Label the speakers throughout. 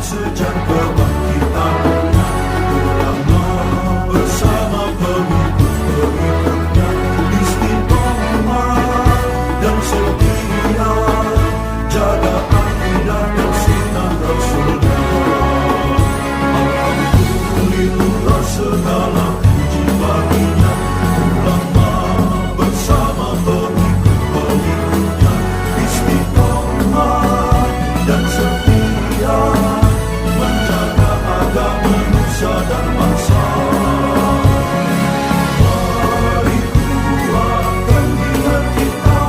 Speaker 1: sejak kebangkitan ulama bersama pengikut-pengikutnya istiqomah dan setia jaga akidah dan sunnah Rasulullah. Alhamdulillah segala puji baginya ulama bersama pengikut-pengikutnya istiqomah dan setia menjaga agama nusa dan bangsa. Mari kuatkan niat kita,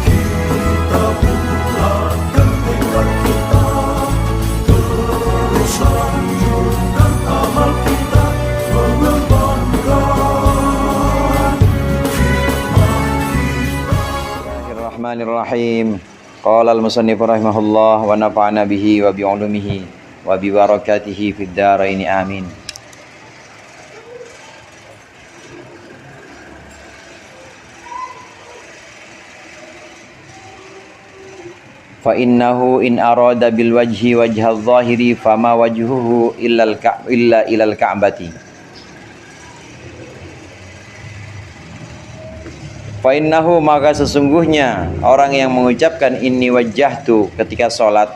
Speaker 1: kita bulatkan tekad kita, terus lanjutkan amal kita, mengembangkan hikmah kita.
Speaker 2: Bismillahirrahmanirrahim. Qala al-musannif rahimahullah wa nafa'ana bihi wa bi'ulumihi wa bi barakatihi fid dharain amin. Fa innahu in arada bil wajhi wajhal zahiri fama wajhuhu illa ilal ka'bati. Fa innahu, maka sesungguhnya orang yang mengucapkan inni wajjahtu ketika sholat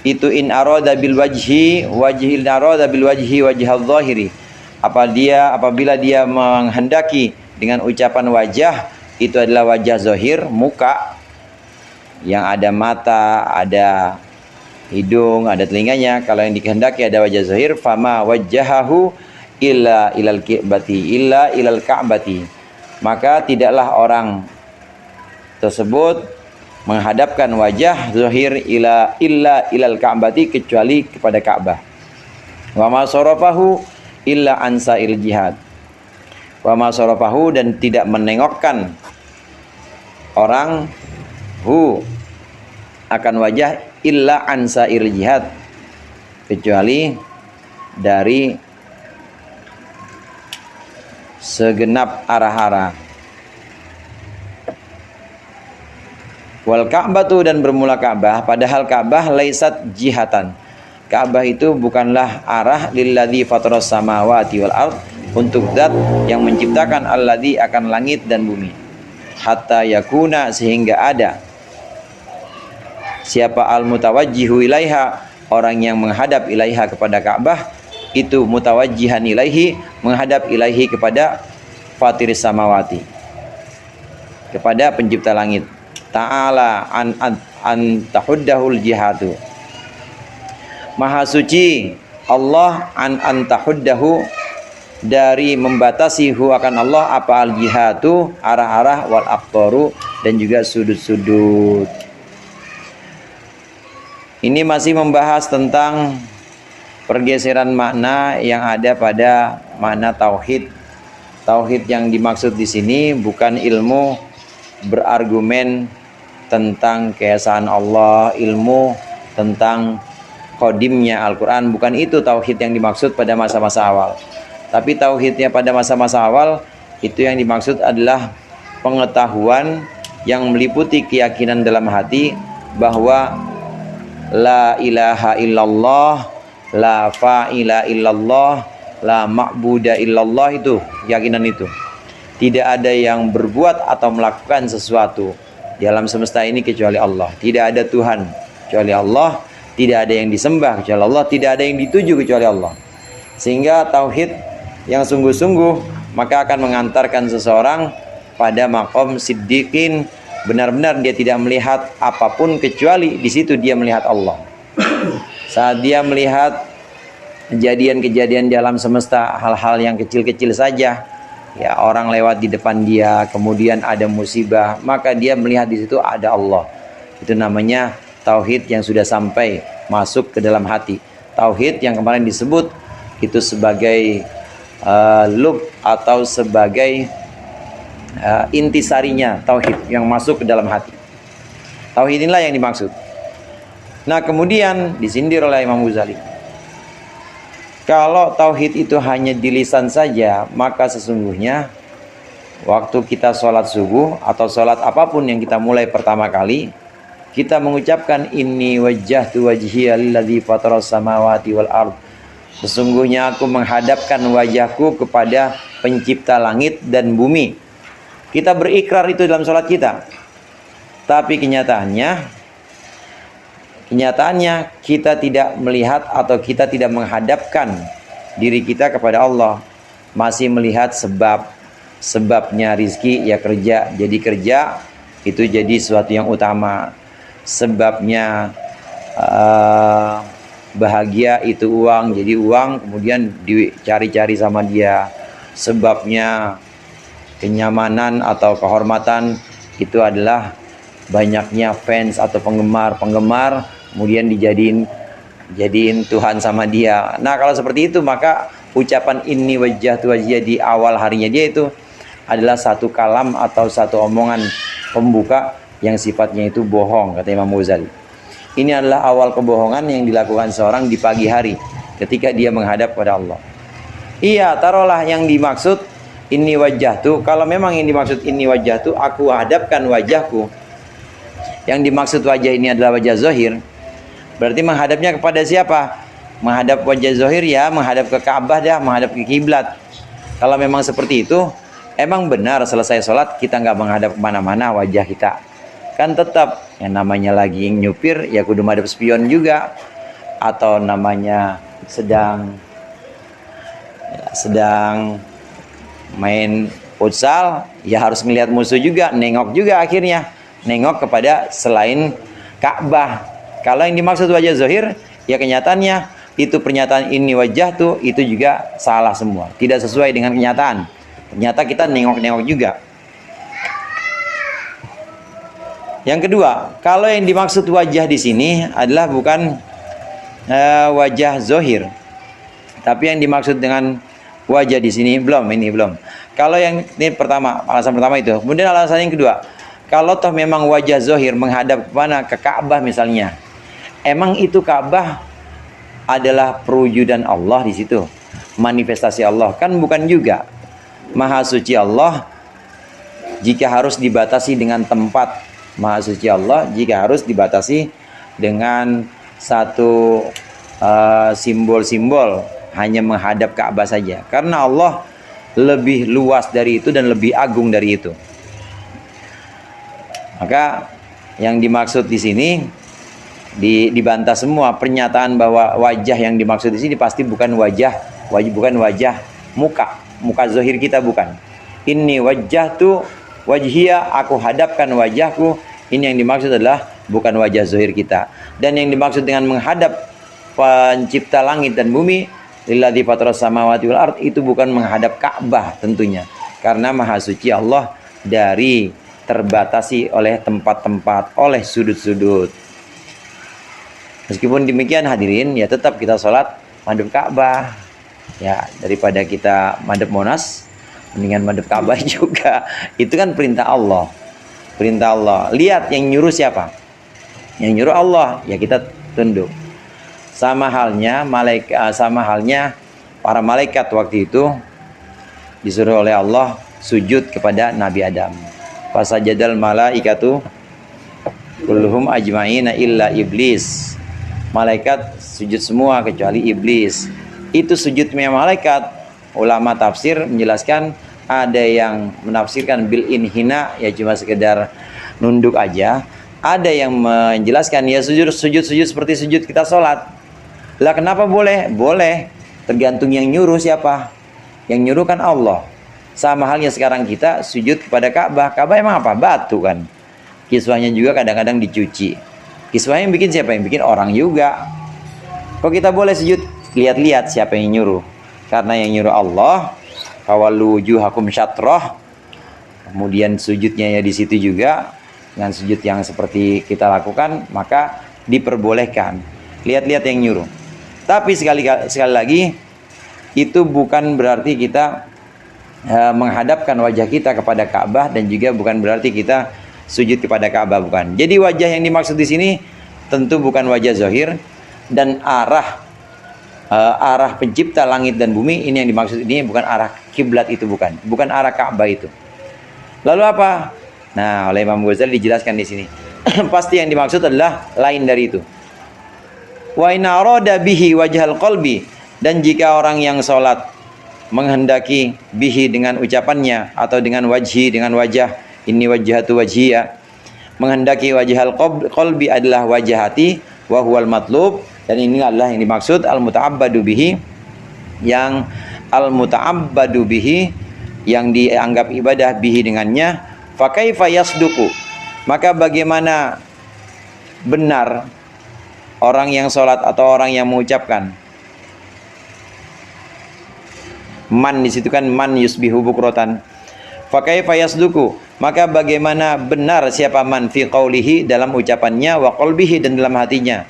Speaker 2: itu in arada bil wajhi wajhil arada bil wajhi wajhal zahiri, apabila dia menghendaki dengan ucapan wajah itu adalah wajah zahir, muka yang ada mata, ada hidung, ada telinganya. Kalau yang dikehendaki ada wajah zahir, fama wajjahahu illa ilal ka'bati, maka tidaklah orang tersebut menghadapkan wajah zahir illa ilal ka'bati, kecuali kepada Ka'bah. Wa ma sarafahu illa ansail jihad. Wa ma sarafahu, dan tidak menengokkan orang akan wajah illa ansail jihad, kecuali dari segenap arah-arah. Wal Ka'batu, dan bermula Ka'bah, padahal Ka'bah laisat jihatan. Ka'bah itu bukanlah arah lilladzi fataras samawati wal ard, untuk zat yang menciptakan alladzi akan langit dan bumi. Hatta yakuna, sehingga ada siapa al mutawajjihu ilaiha, orang yang menghadap ilaiha kepada Ka'bah, itu mutawajjihan ilaihi, menghadap ilaihi kepada fatiris samawati, kepada pencipta langit. Ta'ala an tahuddahul jihadu, maha suci Allah an tahuddahu, dari membatasi akan Allah apa al jihadu, arah-arah, wal aqtaru, dan juga sudut-sudut. Ini masih membahas tentang pergeseran makna yang ada pada makna tauhid. Tauhid yang dimaksud di sini bukan ilmu berargumen tentang keesaan Allah, ilmu tentang qadimnya Al-Quran, bukan itu tauhid yang dimaksud pada masa-masa awal. Tapi tauhidnya pada masa-masa awal itu yang dimaksud adalah pengetahuan yang meliputi keyakinan dalam hati bahwa la ilaha illallah, la fa'ila illallah, la ma'buda illallah, itu keyakinan itu. Tidak ada yang berbuat atau melakukan sesuatu di alam semesta ini kecuali Allah. Tidak ada Tuhan kecuali Allah, tidak ada yang disembah kecuali Allah, tidak ada yang dituju kecuali Allah. Sehingga tauhid yang sungguh-sungguh maka akan mengantarkan seseorang pada maqam siddiqin, benar-benar dia tidak melihat apapun kecuali di situ dia melihat Allah. Saat dia melihat kejadian-kejadian di alam semesta, hal-hal yang kecil-kecil saja, ya orang lewat di depan dia, kemudian ada musibah, maka dia melihat di situ ada Allah. Itu namanya tauhid yang sudah sampai masuk ke dalam hati. Tauhid yang kemarin disebut itu sebagai lub atau sebagai intisarinya tauhid yang masuk ke dalam hati. Tauhid inilah yang dimaksud. Nah, kemudian disindir oleh Imam Ghazali. Kalau tauhid itu hanya di lisan saja, maka sesungguhnya waktu kita sholat subuh atau sholat apapun yang kita mulai pertama kali, kita mengucapkan inni wajjahtu wajhiya lilladzi fataras samawati wal ard. Sesungguhnya aku menghadapkan wajahku kepada pencipta langit dan bumi. Kita berikrar itu dalam sholat kita. Tapi kenyataannya kita tidak melihat atau kita tidak menghadapkan diri kita kepada Allah. Masih melihat sebabnya rizki ya kerja. Jadi kerja itu jadi sesuatu yang utama. Sebabnya bahagia itu uang, jadi uang kemudian dicari-cari sama dia. Sebabnya kenyamanan atau kehormatan itu adalah banyaknya fans atau penggemar, kemudian jadiin Tuhan sama dia. Nah, kalau seperti itu maka ucapan inni wajjahtu wajhiya di awal harinya dia itu adalah satu kalam atau satu omongan pembuka yang sifatnya itu bohong, kata Imam Ghazali. Ini adalah awal kebohongan yang dilakukan seorang di pagi hari ketika dia menghadap pada Allah. Iya, taruhlah yang dimaksud inni wajjahtu. Kalau memang yang dimaksud inni wajjahtu, aku hadapkan wajahku. Yang dimaksud wajah ini adalah wajah zahir. Berarti menghadapnya kepada siapa? Menghadap wajah zahir ya, menghadap ke Ka'bah dah, menghadap ke kiblat. Kalau memang seperti itu, emang benar selesai sholat kita nggak menghadap kemana-mana wajah kita. Kan tetap yang namanya lagi nyupir ya kudu madep spion juga, atau namanya sedang main futsal ya harus melihat musuh juga, nengok juga, akhirnya nengok kepada selain Ka'bah. Kalau yang dimaksud wajah zahir ya kenyataannya itu pernyataan ini wajah tuh itu juga salah semua, tidak sesuai dengan kenyataan. Ternyata kita nengok-nengok juga. Yang kedua, kalau yang dimaksud wajah di sini adalah bukan wajah zohir, tapi yang dimaksud dengan wajah di sini belum. Kalau yang ini pertama, alasan pertama itu. Kemudian alasan yang kedua, kalau toh memang wajah zohir menghadap kemana? Ke Ka'bah misalnya. Emang itu Ka'bah adalah perwujudan Allah di situ, manifestasi Allah? Kan bukan juga. Maha suci Allah jika harus dibatasi dengan tempat. Maha suci Allah jika harus dibatasi dengan satu simbol-simbol, hanya menghadap Ka'bah saja. Karena Allah lebih luas dari itu dan lebih agung dari itu. Maka yang dimaksud di sini dibantah semua. Pernyataan bahwa wajah yang dimaksud di sini pasti bukan wajah muka zahir kita, bukan. Inni wajjahtu wajhiya, aku hadapkan wajahku. Ini yang dimaksud adalah bukan wajah zahir kita. Dan yang dimaksud dengan menghadap pencipta langit dan bumi, lilladzi fataras samawati wal ard, itu bukan menghadap Ka'bah tentunya. Karena maha suci Allah dari terbatasi oleh tempat-tempat, oleh sudut-sudut. Meskipun demikian hadirin, ya tetap kita sholat madhep Ka'bah. Ya, daripada kita madhep Monas, mendingan madhep Ka'bah juga. Itu kan perintah Allah. Perintah Allah. Lihat yang nyuruh siapa? Yang nyuruh Allah, ya kita tunduk. Sama halnya para malaikat waktu itu disuruh oleh Allah sujud kepada Nabi Adam. Fasajadal malaikatu kulluhum ajma'ina illa iblis. Malaikat sujud semua kecuali iblis. Itu sujudnya malaikat. Ulama tafsir menjelaskan, ada yang menafsirkan bil inhina, ya cuma sekedar nunduk aja. Ada yang menjelaskan ya sujud seperti sujud kita sholat. Lah kenapa boleh? Boleh, tergantung yang nyuruh siapa. Yang nyuruh kan Allah. Sama halnya sekarang kita sujud kepada Ka'bah. Ka'bah emang apa? Batu kan. Kiswahnya juga kadang-kadang dicuci. Kiswahnya yang bikin siapa? Yang bikin orang juga. Kok kita boleh sujud? Lihat-lihat siapa yang nyuruh. Karena yang nyuruh Allah. Fawallu wujuhakum syatrah. Kemudian sujudnya ya di situ juga. Dengan sujud yang seperti kita lakukan, maka diperbolehkan. Lihat-lihat yang nyuruh. Tapi sekali lagi, itu bukan berarti kita menghadapkan wajah kita kepada Ka'bah, dan juga bukan berarti kita sujud kepada Ka'bah, bukan. Jadi wajah yang dimaksud di sini tentu bukan wajah zahir, dan arah pencipta langit dan bumi ini yang dimaksud ini bukan arah kiblat, itu bukan arah Ka'bah itu. Lalu apa? Nah, oleh Imam Ghazali dijelaskan di sini. pasti yang dimaksud adalah lain dari itu. Wa in arada bihi wajhal qalbi, dan jika orang yang sholat menghendaki bihi dengan ucapannya atau dengan wajhi, dengan wajah, ini wajhatu wajhiya, menghendaki wajhal qalbi adalah wajah hati, wa huwal matlub, dan ini adalah yang dimaksud al muta'abbadu bihi, yang al muta'abbadu bihi, yang dianggap ibadah bihi dengannya. Fa kaifa yasduqu, maka bagaimana benar orang yang sholat atau orang yang mengucapkan. Man di situ kan man yusbihu bukrotan. Fa kaifa yasduqu, maka bagaimana benar siapa man fi qaulihi, dalam ucapannya, wa qalbihi, dan dalam hatinya.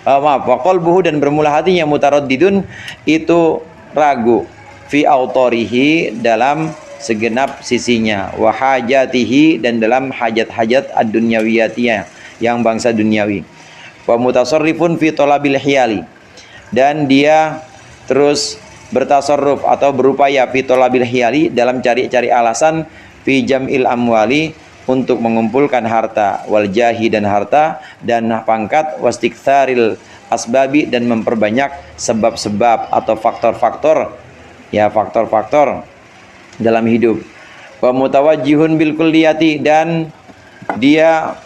Speaker 2: Wa qalbuhu, dan bermula hatinya, mutaraddidun, itu ragu, fi autorihi, dalam segenap sisinya, wa hajatihi, dan dalam hajat-hajat ad-dunyawiyatiyah, yang bangsa duniawi, wa mutasarrifun fi talabil hiyali, dan dia terus bertasarruf atau berupaya fi talabil hiyali, dalam cari-cari alasan, fi jam'il amwali, untuk mengumpulkan harta, wal jahi, dan harta, dan pangkat, wastiktsaril asbabi, dan memperbanyak sebab-sebab atau faktor-faktor, ya faktor-faktor dalam hidup. Wa mutawajjihun bil kulliyati, dan dia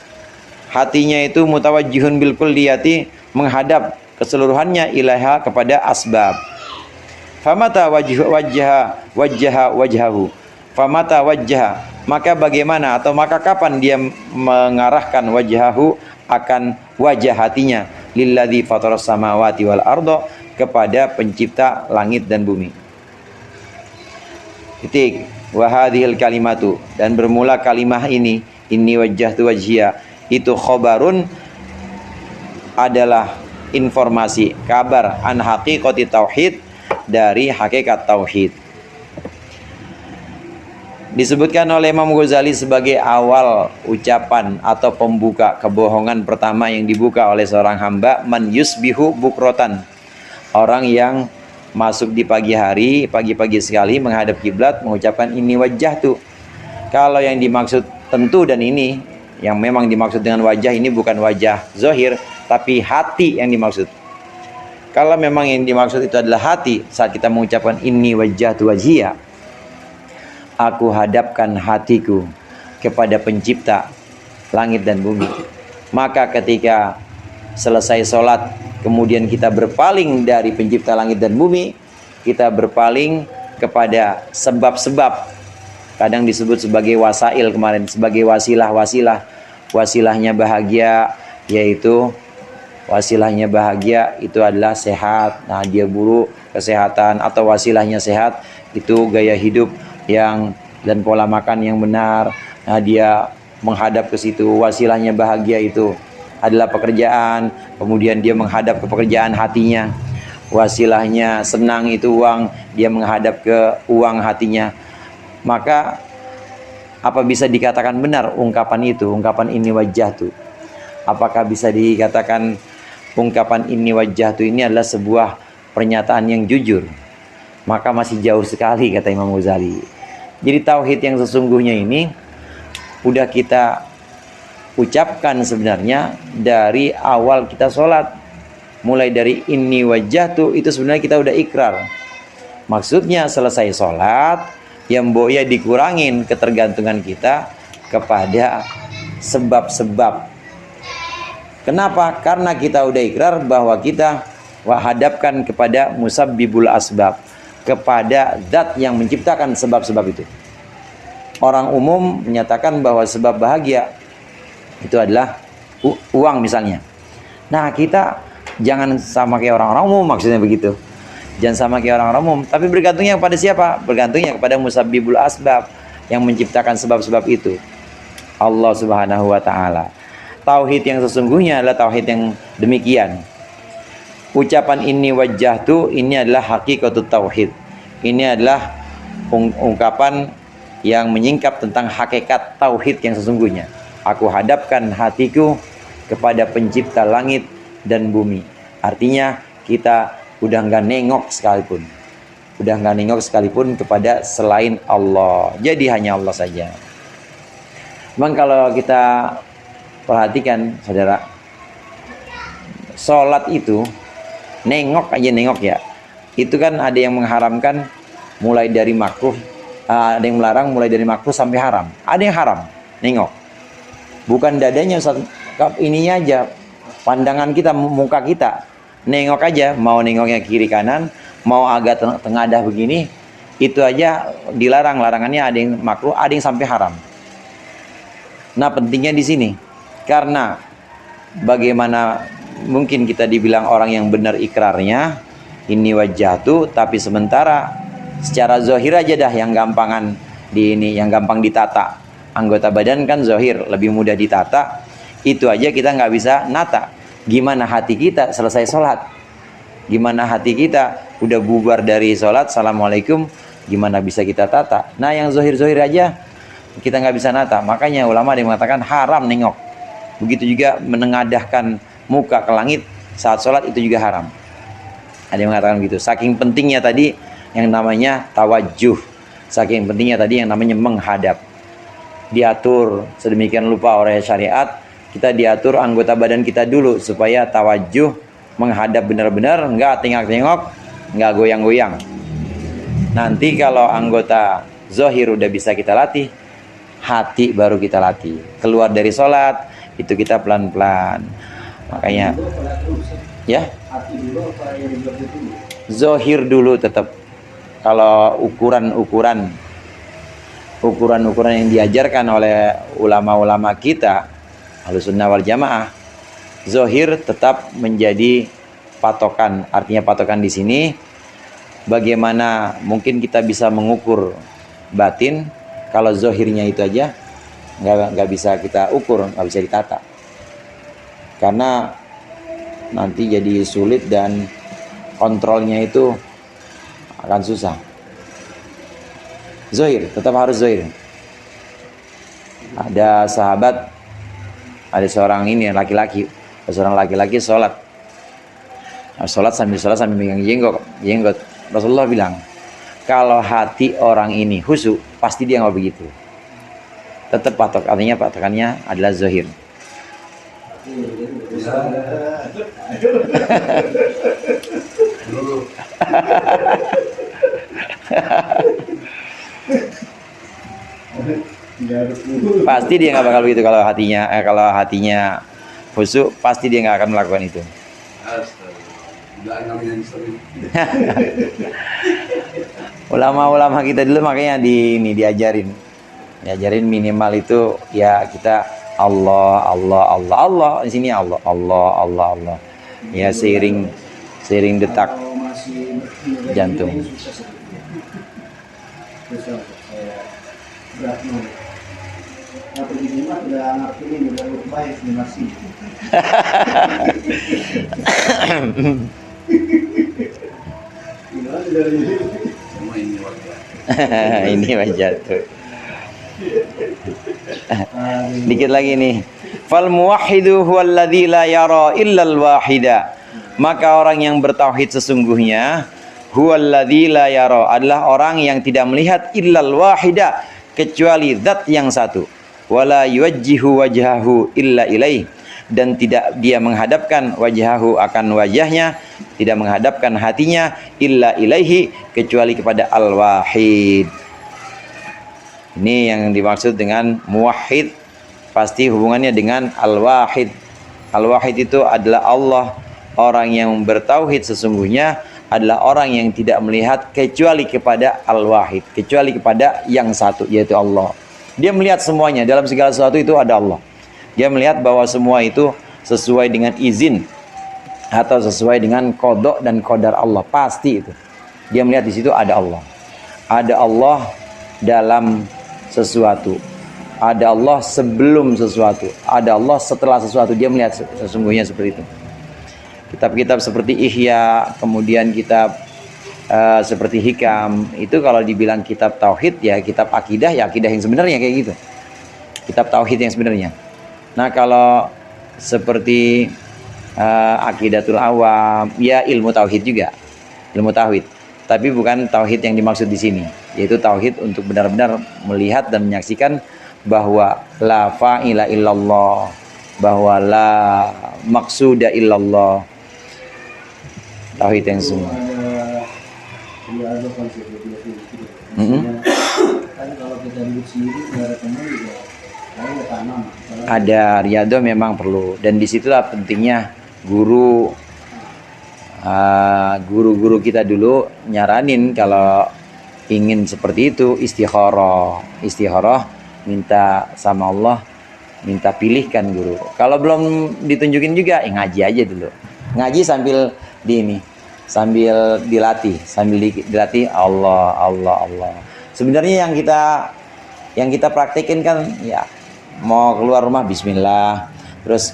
Speaker 2: hatinya itu mutawajjihun bil kulliyati, menghadap keseluruhannya ilaha, kepada asbab. Famata wajhahu, famata wajha, maka bagaimana atau maka kapan dia mengarahkan wajhahu, akan wajah hatinya, lilladzi fataras samawati wal ardo, kepada pencipta langit dan bumi. Titik. Wa hadhil kalimatu, dan bermula kalimah ini wajjahtu wajhiya, itu khobarun, adalah informasi, kabar, an haqiqati tauhid, dari hakikat tauhid. Disebutkan oleh Imam Ghazali sebagai awal ucapan atau pembuka kebohongan pertama yang dibuka oleh seorang hamba, man yusbihu bukrotan, orang yang masuk di pagi hari, pagi-pagi sekali menghadap kiblat, mengucapkan ini wajjahtu. Kalau yang dimaksud tentu, dan ini yang memang dimaksud dengan wajah ini bukan wajah zahir, tapi hati yang dimaksud. Kalau memang yang dimaksud itu adalah hati, saat kita mengucapkan ini wajjahtu wajhiya, aku hadapkan hatiku kepada pencipta langit dan bumi, maka ketika selesai sholat, kemudian kita berpaling dari pencipta langit dan bumi, kita berpaling kepada sebab-sebab, kadang disebut sebagai wasail kemarin, sebagai wasilah-wasilah. Wasilahnya bahagia, yaitu wasilahnya bahagia itu adalah sehat, nah dia buruk kesehatan, atau wasilahnya sehat itu gaya hidup yang dan pola makan yang benar, nah dia menghadap ke situ. Wasilahnya bahagia itu adalah pekerjaan, kemudian dia menghadap ke pekerjaan hatinya. Wasilahnya senang itu uang, dia menghadap ke uang hatinya. Maka apa bisa dikatakan benar ungkapan itu, ungkapan ini wajjahtu? Apakah bisa dikatakan ungkapan ini wajjahtu ini adalah sebuah pernyataan yang jujur? Maka masih jauh sekali, kata Imam Ghazali. Jadi tauhid yang sesungguhnya ini udah kita ucapkan sebenarnya dari awal kita sholat. Mulai dari ini wajjahtu itu sebenarnya kita udah ikrar. Maksudnya selesai sholat, yang boya dikurangin ketergantungan kita kepada sebab-sebab. Kenapa? Karena kita udah ikrar bahwa kita hadapkan kepada musabbibul asbab, kepada zat yang menciptakan sebab-sebab itu. Orang umum menyatakan bahwa sebab bahagia itu adalah uang misalnya. Nah, kita jangan sama kayak orang-orang umum, maksudnya begitu. Jangan sama kayak orang-orang umum, tapi bergantungnya kepada siapa? Bergantungnya kepada musabbibul asbab, yang menciptakan sebab-sebab itu, Allah Subhanahu wa taala. Tauhid yang sesungguhnya adalah tauhid yang demikian. Ucapan ini wajjahtu ini adalah hakikatut tauhid. Ini adalah ungkapan yang menyingkap tentang hakikat tauhid yang sesungguhnya. Aku hadapkan hatiku kepada pencipta langit dan bumi. Artinya kita udah nggak nengok sekalipun, kepada selain Allah. Jadi hanya Allah saja. Memang kalau kita Perhatikan saudara, sholat itu nengok aja, nengok ya, itu kan ada yang mengharamkan mulai dari makruh, ada yang melarang mulai dari makruh sampai haram. Ada yang haram nengok, bukan dadanya Ustaz, ininya aja, pandangan kita, muka kita, nengok aja, mau nengoknya kiri kanan, mau agak tengadah begini, itu aja dilarang. Larangannya ada yang makruh, ada yang sampai haram. Nah, pentingnya di sini, karena bagaimana mungkin kita dibilang orang yang benar ikrarnya, ini wajah tuh, tapi sementara secara zohir aja dah yang gampangan di ini, yang gampang ditata. Anggota badan kan zohir, lebih mudah ditata. Itu aja kita nggak bisa nata. Gimana hati kita selesai sholat? Gimana hati kita udah bubar dari sholat, assalamualaikum, gimana bisa kita tata? Nah, yang zohir-zohir aja kita nggak bisa nata. Makanya ulama ada yang mengatakan haram nengok. Begitu juga menengadahkan muka ke langit saat sholat, itu juga haram. Ada yang mengatakan begitu. Saking pentingnya tadi yang namanya tawajuh, saking pentingnya tadi yang namanya menghadap. Diatur sedemikian lupa oleh syariat, kita diatur anggota badan kita dulu supaya tawajuh, menghadap benar-benar, nggak tengok-tengok, nggak goyang-goyang. Nanti kalau anggota zohir udah bisa kita latih, hati baru kita latih. Keluar dari sholat itu kita pelan-pelan. Makanya ya, zohir dulu tetap. Kalau ukuran-ukuran yang diajarkan oleh ulama-ulama kita Ahlussunnah wal Jamaah, zohir tetap menjadi patokan. Artinya patokan di sini, bagaimana mungkin kita bisa mengukur batin kalau zohirnya itu aja nggak bisa kita ukur, nggak bisa ditata, karena nanti jadi sulit dan kontrolnya itu akan susah. Zohir, tetap harus zohir. Ada sahabat, ada seorang ini laki-laki, seorang laki-laki sholat. Sholat sambil megang jenggot. Rasulullah bilang, kalau hati orang ini khusyuk, pasti dia nggak begitu. Tetap patok, artinya patokannya adalah zohir. Pasti dia nggak bakal begitu. Kalau hatinya khusyuk, pasti dia nggak akan melakukan itu. Ulama-ulama kita dulu makanya diajarin minimal itu ya, kita Allah di sini, Allah ya, seiring detak jantung. Ini wajar tuh. Dikit lagi nih. Fal muwahhidu huwallazi la yara illal wahida. Maka orang yang bertauhid sesungguhnya huwallazi la yara adalah orang yang tidak melihat illal wahida, kecuali zat yang satu. Wala yuwajjihu wajhahu illa ilaih, dan tidak dia menghadapkan wajhahu akan wajahnya, tidak menghadapkan hatinya illa ilaihi, kecuali kepada al-wahid. Ini yang dimaksud dengan muwahhid, pasti hubungannya dengan al-wahid. Al-wahid itu adalah Allah. Orang yang bertauhid sesungguhnya adalah orang yang tidak melihat kecuali kepada al-wahid, kecuali kepada yang satu, yaitu Allah. Dia melihat semuanya, dalam segala sesuatu itu ada Allah. Dia melihat bahwa semua itu sesuai dengan izin atau sesuai dengan qada dan qadar Allah, pasti itu. Dia melihat di situ ada Allah. Ada Allah dalam sesuatu. Ada Allah sebelum sesuatu. Ada Allah setelah sesuatu. Dia melihat sesungguhnya seperti itu. Kitab-kitab seperti Ihya, kemudian kitab seperti Hikam, itu kalau dibilang kitab tauhid ya kitab akidah, ya akidah yang sebenarnya kayak gitu. Kitab tauhid yang sebenarnya. Nah, kalau seperti Aqidatul Awam, ya ilmu tauhid juga. Ilmu tauhid. Tapi bukan tauhid yang dimaksud di sini, yaitu tauhid untuk benar-benar melihat dan menyaksikan bahwa la fa'ila illallah, bahwa la maqsuda illallah, tauhid yang semua.
Speaker 3: Ada konsep itu.
Speaker 2: Mm-mm.
Speaker 3: Kan kalau kita duduk sendiri nggak ada teman juga, kayak tanam.
Speaker 2: Ada riyadhah memang perlu, dan disitulah pentingnya guru-guru kita dulu nyaranin kalau ingin seperti itu istikharah, minta sama Allah, minta pilihkan guru. Kalau belum ditunjukin juga, ngaji aja dulu. Ngaji sambil sambil dilatih, Allah. Sebenarnya yang kita praktekin kan ya, mau keluar rumah bismillah, terus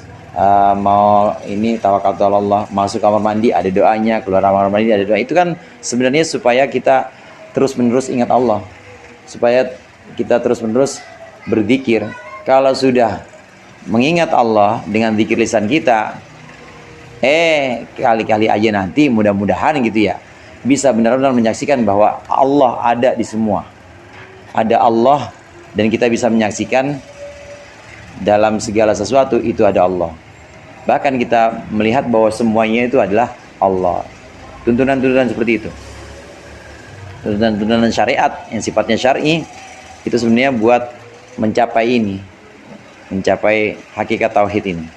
Speaker 2: mau ini tawakkaltu ala Allah, masuk kamar mandi ada doanya, keluar kamar mandi ada doa. Itu kan sebenarnya supaya kita terus-menerus ingat Allah, supaya kita terus-menerus berzikir. Kalau sudah mengingat Allah dengan zikir lisan kita, kali-kali aja nanti mudah-mudahan gitu ya, bisa benar-benar menyaksikan bahwa Allah ada di semua. Ada Allah, dan kita bisa menyaksikan dalam segala sesuatu itu ada Allah. Bahkan kita melihat bahwa semuanya itu adalah Allah. Tuntunan-tuntunan seperti itu, tuntunan-tuntunan syariat yang sifatnya syar'i, itu sebenarnya buat mencapai hakikat tauhid ini.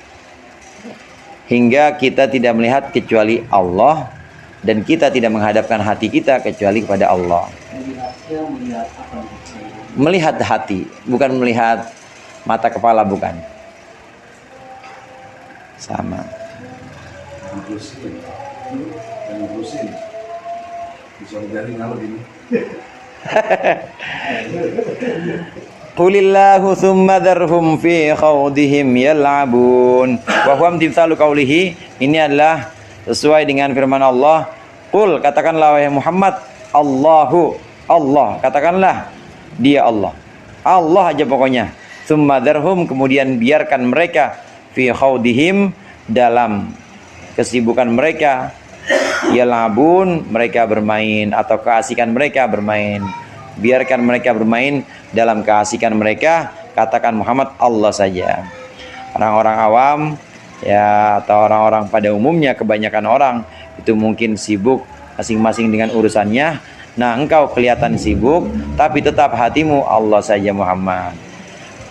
Speaker 2: Hingga kita tidak melihat kecuali Allah, dan kita tidak menghadapkan hati kita kecuali kepada Allah.
Speaker 3: Melihat apa?
Speaker 2: Melihat hati, bukan melihat mata kepala, bukan. Sama.
Speaker 1: Terusin. Bisa jadi ngalir ini.
Speaker 2: Qulillahu thumma dharhum fi khawdihim yal'abun. Wa huwa imtithalu qawlihi. Ini adalah sesuai dengan firman Allah. Qul, katakanlah wahai Muhammad, Allahu, Allah, katakanlah dia Allah. Allah aja pokoknya. Thumma dharhum, kemudian biarkan mereka fi khawdihim, dalam kesibukan mereka, yal'abun, mereka bermain, atau keasikan mereka bermain. Biarkan mereka bermain dalam keasikan mereka. Katakan Muhammad, Allah saja. Orang-orang awam ya, atau orang-orang pada umumnya, kebanyakan orang itu mungkin sibuk masing-masing dengan urusannya. Nah, engkau kelihatan sibuk, tapi tetap hatimu Allah saja Muhammad.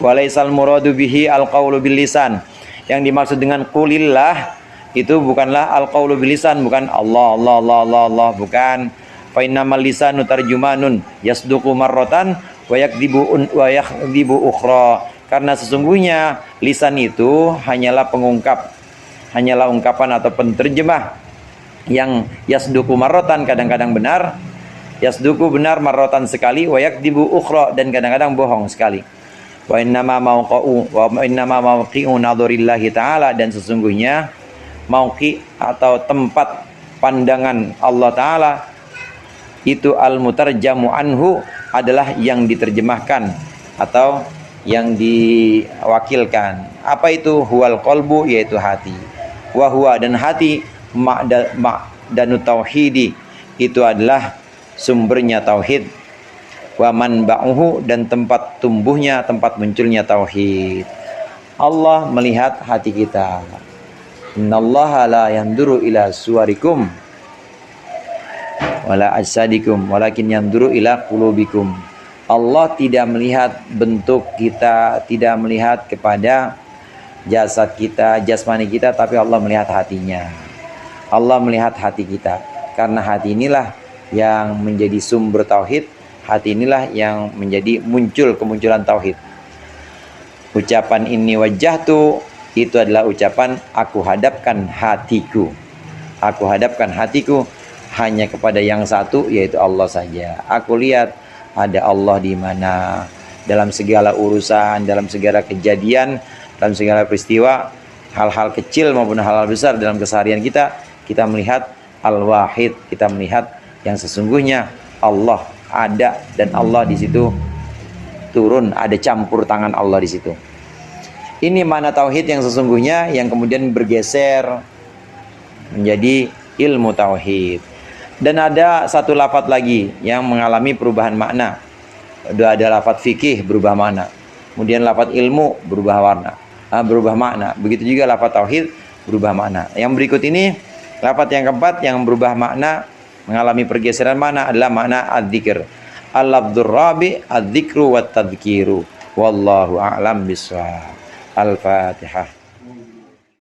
Speaker 2: Walaisal muradu bihi alqaulu bil lisan. Yang dimaksud dengan qulillah itu bukanlah alqaulu bil lisan, bukan Allah Allah Allah Allah, Allah, bukan. Fa innamal lisanu tarjumanun yasduqu marratan wa yakdzibu ukhra. Karena sesungguhnya lisan itu hanyalah pengungkap, hanyalah ungkapan atau penterjemah yang yasduqu marratan, kadang-kadang benar, yasduqu benar marratan sekali, wa yakdzibu ukhra, dan kadang-kadang bohong sekali. Wa innama mauqi'u nadhurillahi ta'ala, dan sesungguhnya mauqi atau tempat pandangan Allah Ta'ala itu al-mutarjamu anhu, adalah yang diterjemahkan atau yang diwakilkan. Apa itu? Huwal qalbu, yaitu hati. Wa huwa, dan hati, ma'danu tauhidi, itu adalah sumbernya tauhid. Wa manba'uhu, dan tempat tumbuhnya, tempat munculnya tauhid. Allah melihat hati kita. Innallaha la yanduru ila suwarikum wala ajsadikum walakin yanduru ila qulubikum. Allah tidak melihat bentuk kita, tidak melihat kepada jasad kita, jasmani kita, tapi Allah melihat hatinya. Allah melihat hati kita, karena hati inilah yang menjadi sumber tauhid, hati inilah yang menjadi kemunculan tauhid. Ucapan ini wajjahtu, itu adalah ucapan aku hadapkan hatiku. Aku hadapkan hatiku hanya kepada yang satu, yaitu Allah saja. Aku lihat ada Allah di mana, dalam segala urusan, dalam segala kejadian, dalam segala peristiwa, hal-hal kecil maupun hal-hal besar dalam keseharian kita, kita melihat Al-Wahid, kita melihat yang sesungguhnya Allah ada, dan Allah di situ turun, ada campur tangan Allah di situ. Ini mana tauhid yang sesungguhnya, yang kemudian bergeser menjadi ilmu tauhid. Dan ada satu lafaz lagi yang mengalami perubahan makna. Ada lafaz fikih berubah makna, kemudian lafaz ilmu berubah warna. berubah makna. Begitu juga lafaz tauhid berubah makna. Yang berikut ini lafaz yang keempat yang berubah makna, mengalami pergeseran makna adalah makna adzikr. Al-lafdzur rabi adzikru wat tadzkiru. Wallahu a'lam bishawab. Al-Fatihah.